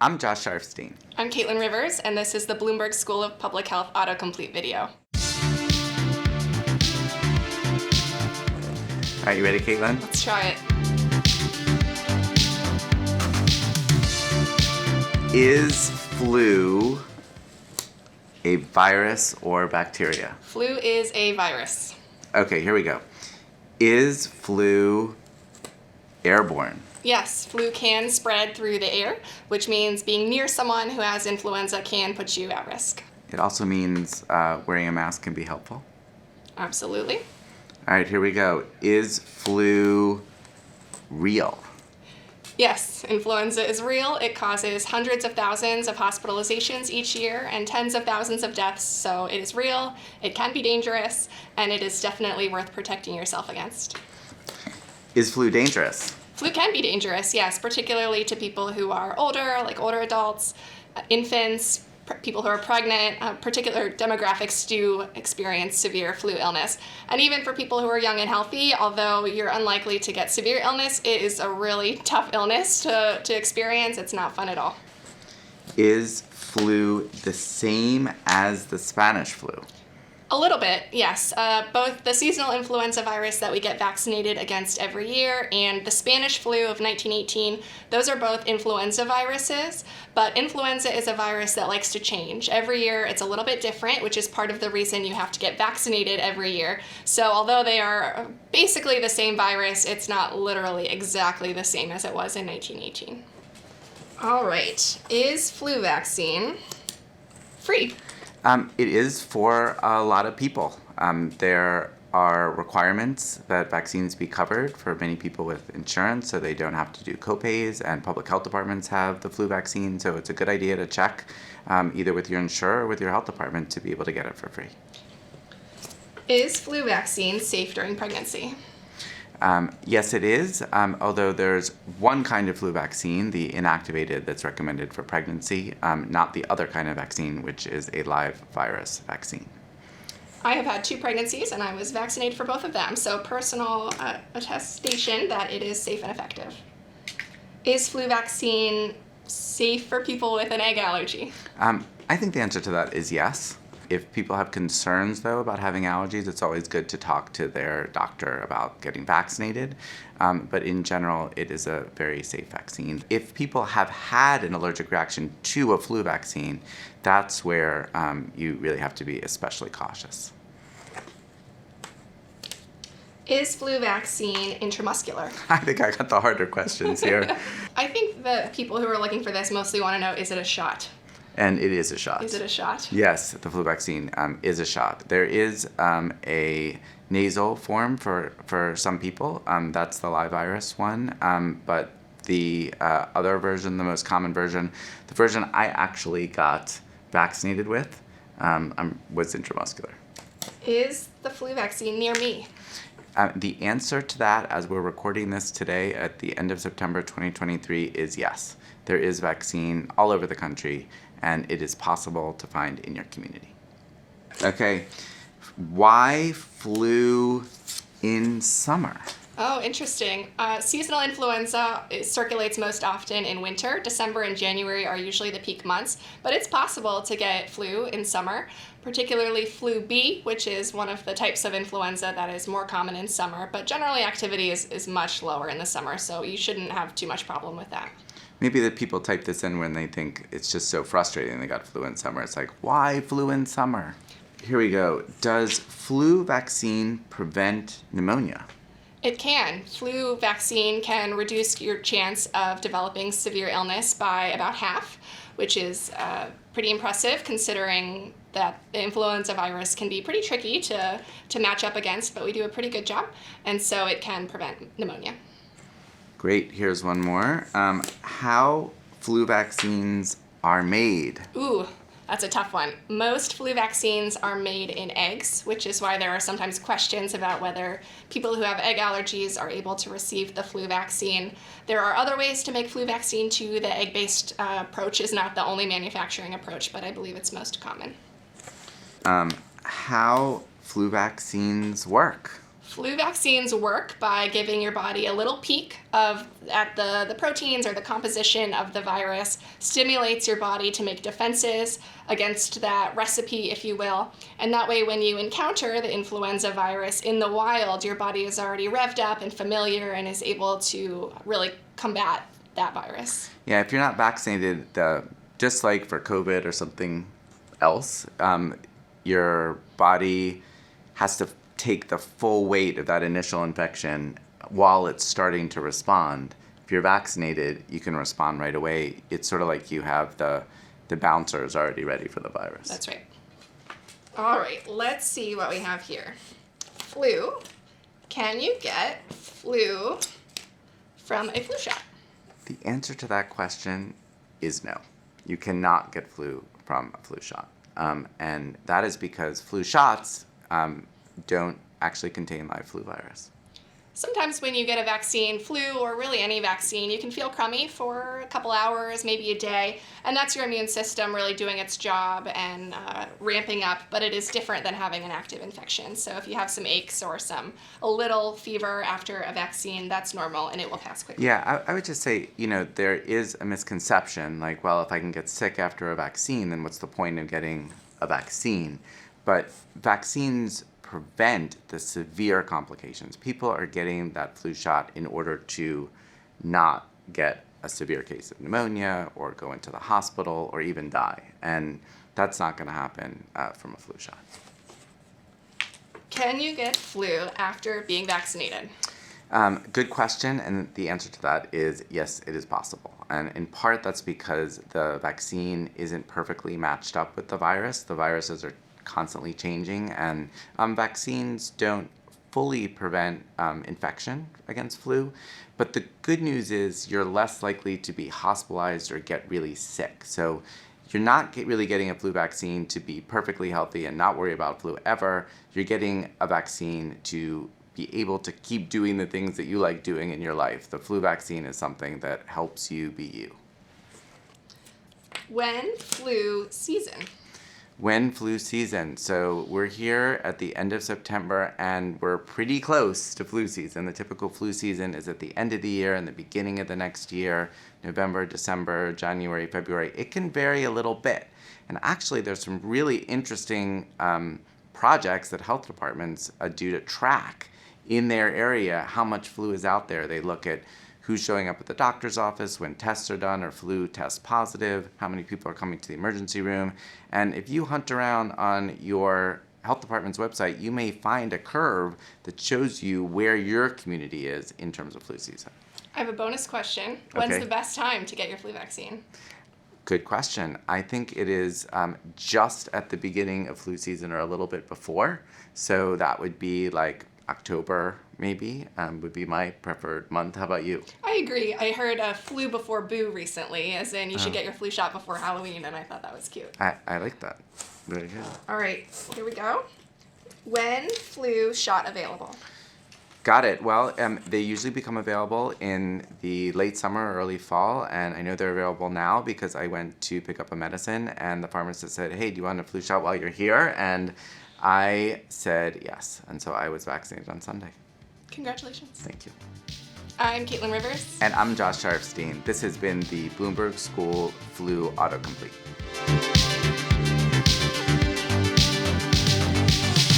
I'm Josh Sharfstein. I'm Caitlin Rivers, and this is the Bloomberg School of Public Health autocomplete video. Are you ready, Caitlin? Let's try it. Is flu a virus or bacteria? Flu is a virus. Okay, here we go. Is flu airborne? Yes, flu can spread through the air, which means being near someone who has influenza can put you at risk. It also means wearing a mask can be helpful. Absolutely. All right, here we go. Is flu real? Yes, influenza is real. It causes hundreds of thousands of hospitalizations each year and tens of thousands of deaths, so it is real, it can be dangerous, and it is definitely worth protecting yourself against. Is flu dangerous? Flu can be dangerous, yes, particularly to people who are older, like older adults, infants, people who are pregnant. Particular demographics do experience severe flu illness. And even for people who are young and healthy, although you're unlikely to get severe illness, it is a really tough illness to experience. It's not fun at all. Is flu the same as the Spanish flu? A little bit, yes. Both the seasonal influenza virus that we get vaccinated against every year and the Spanish flu of 1918, those are both influenza viruses, but influenza is a virus that likes to change. Every year it's a little bit different, which is part of the reason you have to get vaccinated every year. So although they are basically the same virus, it's not literally exactly the same as it was in 1918. All right, is flu vaccine free? It is for a lot of people. There are requirements that vaccines be covered for many people with insurance, so they don't have to do copays, and public health departments have the flu vaccine, so it's a good idea to check either with your insurer or with your health department to be able to get it for free. Is flu vaccine safe during pregnancy? Yes, it is, although there's one kind of flu vaccine, the inactivated, that's recommended for pregnancy, not the other kind of vaccine, which is a live virus vaccine. I have had 2 pregnancies, and I was vaccinated for both of them, so personal attestation that it is safe and effective. Is flu vaccine safe for people with an egg allergy? I think the answer to that is yes. If people have concerns, though, about having allergies, it's always good to talk to their doctor about getting vaccinated. But in general, it is a very safe vaccine. If people have had an allergic reaction to a flu vaccine, that's where you really have to be especially cautious. Is flu vaccine intramuscular? I think I got the harder questions here. I think the people who are looking for this mostly want to know, is it a shot? And it is a shot. Is it a shot? Yes, the flu vaccine is a shot. There is a nasal form for some people. That's the live virus one. But the other version, the most common version, the version I actually got vaccinated with, was intramuscular. Is the flu vaccine near me? The answer to that, as we're recording this today at the end of September 2023, is yes. There is vaccine all over the country, and it is possible to find in your community. Okay, why flu in summer? Oh, interesting. Seasonal influenza circulates most often in winter. December and January are usually the peak months, but it's possible to get flu in summer, particularly flu B, which is one of the types of influenza that is more common in summer, but generally activity is much lower in the summer, so you shouldn't have too much problem with that. Maybe the people type this in when they think it's just so frustrating they got flu in summer. It's like, why flu in summer? Here we go. Does flu vaccine prevent pneumonia? It can. Flu vaccine can reduce your chance of developing severe illness by about half, which is pretty impressive considering that the influenza virus can be pretty tricky to match up against, but we do a pretty good job, and so it can prevent pneumonia. Great, here's one more. How flu vaccines are made? Ooh, that's a tough one. Most flu vaccines are made in eggs, which is why there are sometimes questions about whether people who have egg allergies are able to receive the flu vaccine. There are other ways to make flu vaccine too. The egg-based approach is not the only manufacturing approach, but I believe it's most common. How flu vaccines work? Flu vaccines work by giving your body a little peek at the proteins or the composition of the virus, stimulates your body to make defenses against that recipe, if you will. And that way, when you encounter the influenza virus in the wild, your body is already revved up and familiar and is able to really combat that virus. Yeah, if you're not vaccinated, just like for COVID or something else, your body has to take the full weight of that initial infection while it's starting to respond. If you're vaccinated, you can respond right away. It's sort of like you have the bouncers already ready for the virus. That's right. All right, let's see what we have here. Flu. Can you get flu from a flu shot? The answer to that question is no. You cannot get flu from a flu shot. And that is because flu shots don't actually contain live flu virus. Sometimes when you get a vaccine, flu or really any vaccine, you can feel crummy for a couple hours, maybe a day, and that's your immune system really doing its job and ramping up, but it is different than having an active infection. So if you have some aches or a little fever after a vaccine, that's normal and it will pass quickly. Yeah, I would just say, there is a misconception, like, well, if I can get sick after a vaccine, then what's the point of getting a vaccine? But vaccines prevent the severe complications. People are getting that flu shot in order to not get a severe case of pneumonia or go into the hospital or even die. And that's not going to happen from a flu shot. Can you get flu after being vaccinated? Good question, and the answer to that is yes, it is possible. And in part, that's because the vaccine isn't perfectly matched up with the virus. The viruses are constantly changing, and vaccines don't fully prevent infection against flu. But the good news is you're less likely to be hospitalized or get really sick. So you're not really getting a flu vaccine to be perfectly healthy and not worry about flu ever. You're getting a vaccine to be able to keep doing the things that you like doing in your life. The flu vaccine is something that helps you be you. When flu season? When flu season. So we're here at the end of September and we're pretty close to flu season. The typical flu season is at the end of the year and the beginning of the next year, November, December, January, February. It can vary a little bit. And actually there's some really interesting projects that health departments do to track in their area how much flu is out there. They look at who's showing up at the doctor's office when tests are done or flu test positive, how many people are coming to the emergency room. And if you hunt around on your health department's website, you may find a curve that shows you where your community is in terms of flu season. I have a bonus question. When's Okay. the best time to get your flu vaccine? Good question. I think it is just at the beginning of flu season or a little bit before. So that would be like October, maybe, would be my preferred month. How about you? I agree. I heard flu before boo recently, as in you should get your flu shot before Halloween, and I thought that was cute. I like that. Very good. All right, here we go. When flu shot available? Got it. Well, they usually become available in the late summer or early fall, and I know they're available now because I went to pick up a medicine, and the pharmacist said, hey, do you want a flu shot while you're here? And I said yes, and so I was vaccinated on Sunday. Congratulations. Thank you. I'm Caitlin Rivers. And I'm Josh Sharfstein. This has been the Bloomberg School Flu Autocomplete.